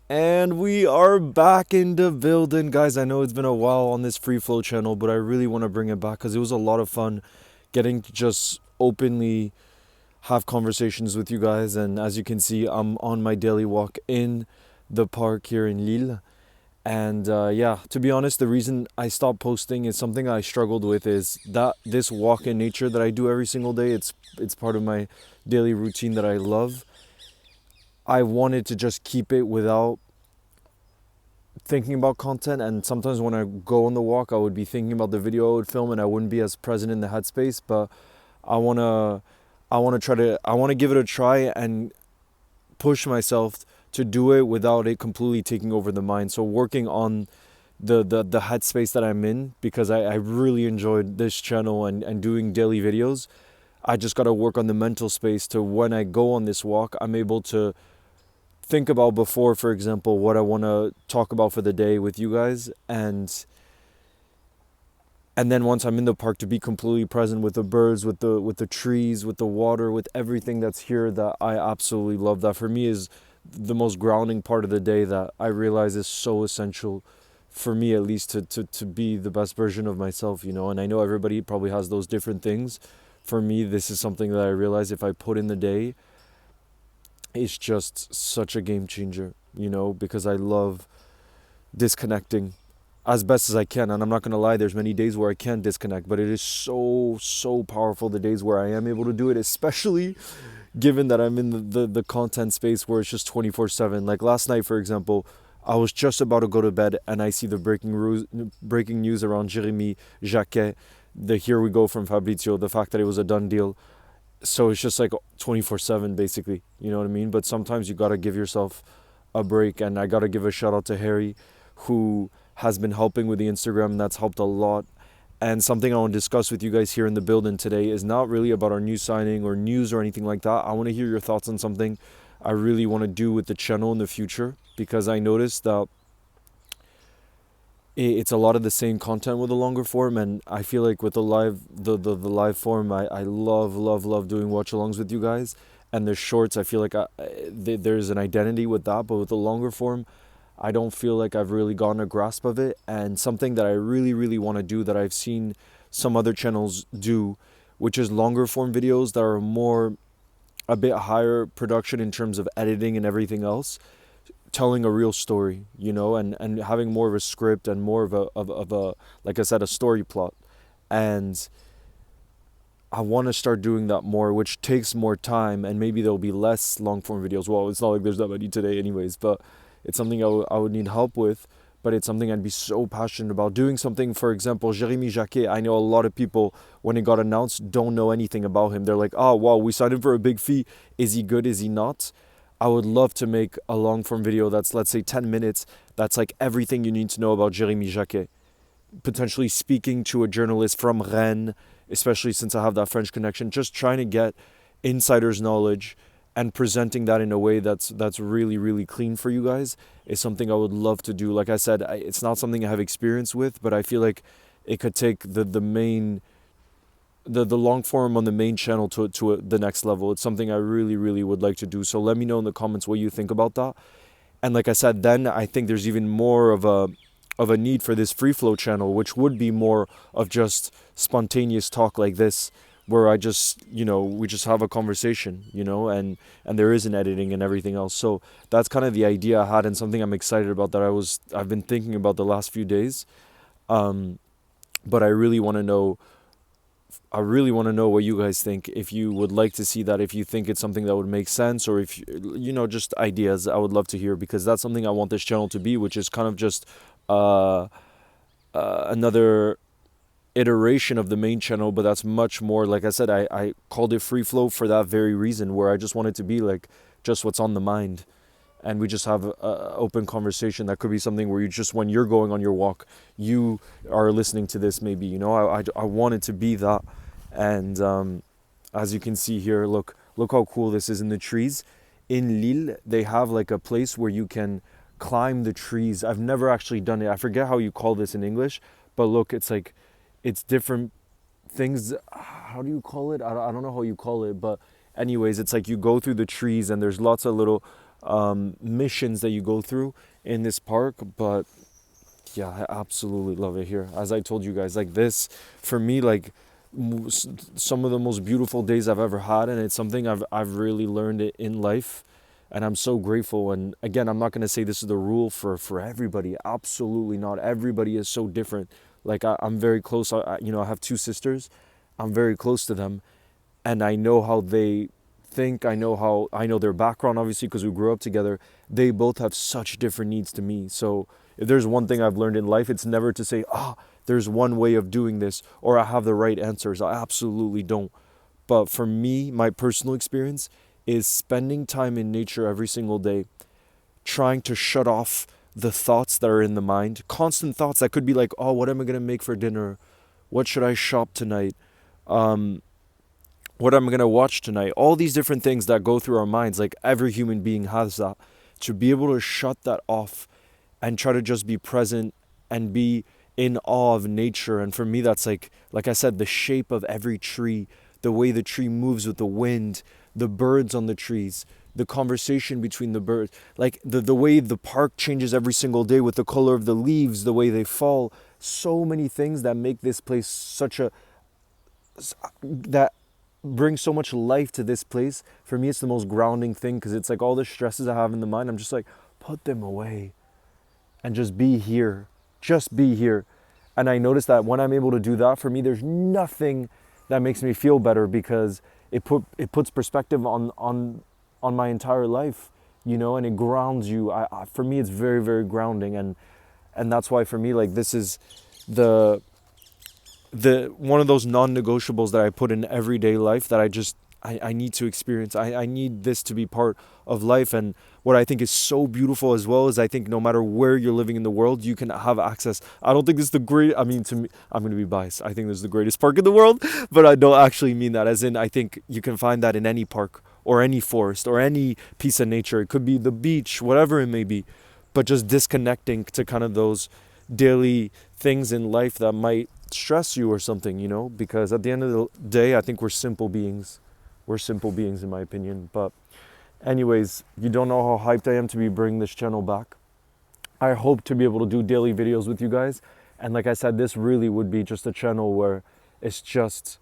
And we are back in the building, guys. I know it's been a while on this free flow channel, but I really want to bring it back because it was a lot of fun getting to just openly have conversations with you guys. And as you can see, I'm on my daily walk in the park here in Lille. And yeah, to be honest, the reason I stopped posting is something I struggled with is that this walk in nature that I do every single day. It's part of my daily routine that I love. I wanted to just keep it without thinking about content, and sometimes when I go on the walk I would be thinking about the video I would film and I wouldn't be as present in the headspace. But I want to I want to give it a try and push myself to do it without it completely taking over the mind. So working on the headspace that I'm in, because I really enjoyed this channel and doing daily videos. I just got to work on the mental space to when I go on this walk I'm able to think about before, for example, what I want to talk about for the day with you guys, and then once I'm in the park to be completely present with the birds, with the trees, with the water, with everything that's here that I absolutely love. That for me is the most grounding part of the day that I realize is so essential for me, at least to be the best version of myself, you know. And I know everybody probably has those different things. For me, this is something that I realize if I put in the day, it's just such a game changer, you know, because I love disconnecting as best as I can. And I'm not going to lie, there's many days where I can't disconnect, but it is so powerful the days where I am able to do it, especially given that I'm in the content space where it's just 24/7. Like last night, for example, I was just about to go to bed and I see the breaking news around Jérémy Jacquet, the here we go from Fabrizio, the fact that it was a done deal. So it's just like 24/7 basically, you know what I mean? But sometimes you got to give yourself a break, and I got to give a shout out to Harry, who has been helping with the Instagram, and that's helped a lot. And something I want to discuss with you guys here in the building today is not really about our new signing or news or anything like that. I want to hear your thoughts on something I really want to do with the channel in the future, because I noticed that it's a lot of the same content with the longer form, and I feel like with the live form, I love doing watch alongs with you guys. And the shorts, I feel like there's an identity with that, but with the longer form I don't feel like I've really gotten a grasp of it. And something that I really want to do, that I've seen some other channels do, which is longer form videos that are more a bit higher production in terms of editing and everything else, telling a real story, you know, and having more of a script and more of a, like I said, a story plot. And I want to start doing that more, which takes more time, and maybe there'll be less long form videos. Well, it's not like there's that many today anyways, but it's something I would need help with. But it's something I'd be so passionate about. Doing something, for example, Jérémy Jacquet, I know a lot of people, when it got announced, don't know anything about him. They're like, oh, wow, we signed him for a big fee. Is he good? Is he not? I would love to make a long form video that's, let's say, 10 minutes. That's like everything you need to know about Jérémy Jacquet. Potentially speaking to a journalist from Rennes, especially since I have that French connection, just trying to get insider's knowledge and presenting that in a way that's really clean for you guys is something I would love to do. Like I said, it's not something I have experience with, but I feel like it could take the main the long form on the main channel to the next level. It's something I really would like to do. So let me know in the comments what you think about that. And like I said, then I think there's even more of a need for this free flow channel, which would be more of just spontaneous talk like this, where I just, you know, we just have a conversation, you know, and there isn't editing and everything else. So that's kind of the idea I had, and something I'm excited about that I've been thinking about the last few days. But I really want to know what you guys think. If you would like to see that, if you think it's something that would make sense, or if you know, just ideas, I would love to hear, because that's something I want this channel to be, which is kind of just another iteration of the main channel, but that's much more, like I said, I called it free flow for that very reason, where I just want it to be like just what's on the mind, and we just have a open conversation. That could be something where you just, when you're going on your walk, you are listening to this, maybe, you know. I want it to be that. And as you can see here, look how cool this is in the trees. In Lille, they have like a place where you can climb the trees. I've never actually done it. I forget how you call this in English, but look, it's like, it's different things. How do you call it? I don't know how you call it, but anyways, it's like you go through the trees and there's lots of little missions that you go through in this park. But yeah, I absolutely love it here. As I told you guys, like this, for me, like some of the most beautiful days I've ever had, and it's something I've really learned it in life, and I'm so grateful. And again, I'm not gonna say this is the rule for everybody. Absolutely not. Everybody is so different. Like I'm very close. I have two sisters. I'm very close to them, and I know how they think. I know their background, obviously, because we grew up together. They both have such different needs to me. So if there's one thing I've learned in life, it's never to say, there's one way of doing this, or I have the right answers. I absolutely don't. But for me, my personal experience is spending time in nature every single day, trying to shut off the thoughts that are in the mind, constant thoughts that could be like, oh, what am I going to make for dinner? What should I shop tonight? Um, what am I going to watch tonight? All these different things that go through our minds, like every human being has that. To be able to shut that off and try to just be present and be in awe of nature. And for me, that's like I said, the shape of every tree, the way the tree moves with the wind, the birds on the trees, the conversation between the birds, like the way the park changes every single day with the color of the leaves, the way they fall. So many things that make this place that bring so much life to this place. For me, it's the most grounding thing, because it's like all the stresses I have in the mind, I'm just like, put them away and just be here. Just be here. And I notice that when I'm able to do that, for me, there's nothing that makes me feel better, because it puts perspective on my entire life, and it grounds you. For me, it's very, very grounding, and that's why for me, like, this is the one of those non-negotiables that I put in everyday life, that I need to experience. I need this to be part of life. And what I think is so beautiful as well is, I think no matter where you're living in the world, you can have access. I don't think this is to me, I'm going to be biased. I think this is the greatest park in the world, but I don't actually mean that. As in, I think you can find that in any park or any forest or any piece of nature. It could be the beach, whatever it may be, but just disconnecting to kind of those daily things in life that might stress you or something, because at the end of the day, I think we're simple beings. We're simple beings, in my opinion. But anyways, you don't know how hyped I am to be bringing this channel back. I hope to be able to do daily videos with you guys. And like I said, this really would be just a channel where it's just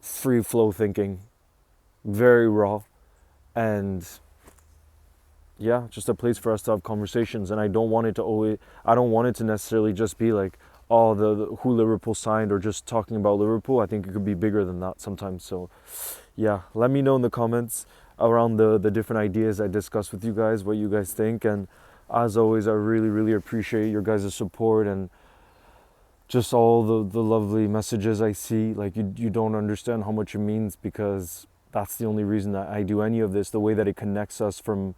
free flow thinking, very raw, and yeah, just a place for us to have conversations. And I don't want it to necessarily just be like, oh, the who Liverpool signed, or just talking about Liverpool. I think it could be bigger than that sometimes. So yeah, let me know in the comments around the different ideas I discussed with you guys, what you guys think. And as always, I really, really appreciate your guys' support and just all the lovely messages I see. Like, you don't understand how much it means, because that's the only reason that I do any of this, the way that it connects us from,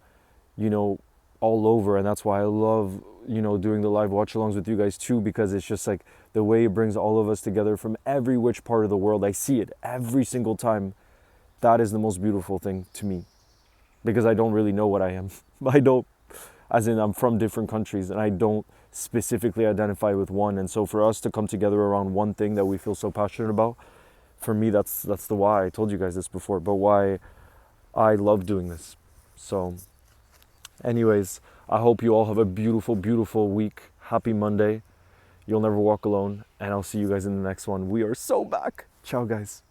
all over. And that's why I love, doing the live watch alongs with you guys too, because it's just like the way it brings all of us together from every which part of the world. I see it every single time. That is the most beautiful thing to me, because I don't really know what I am. I don't, as in I'm from different countries, and I don't specifically identify with one. And so for us to come together around one thing that we feel so passionate about, for me, that's the why. I told you guys this before, but why I love doing this. So anyways, I hope you all have a beautiful, beautiful week. Happy Monday. You'll never walk alone. And I'll see you guys in the next one. We are so back. Ciao, guys.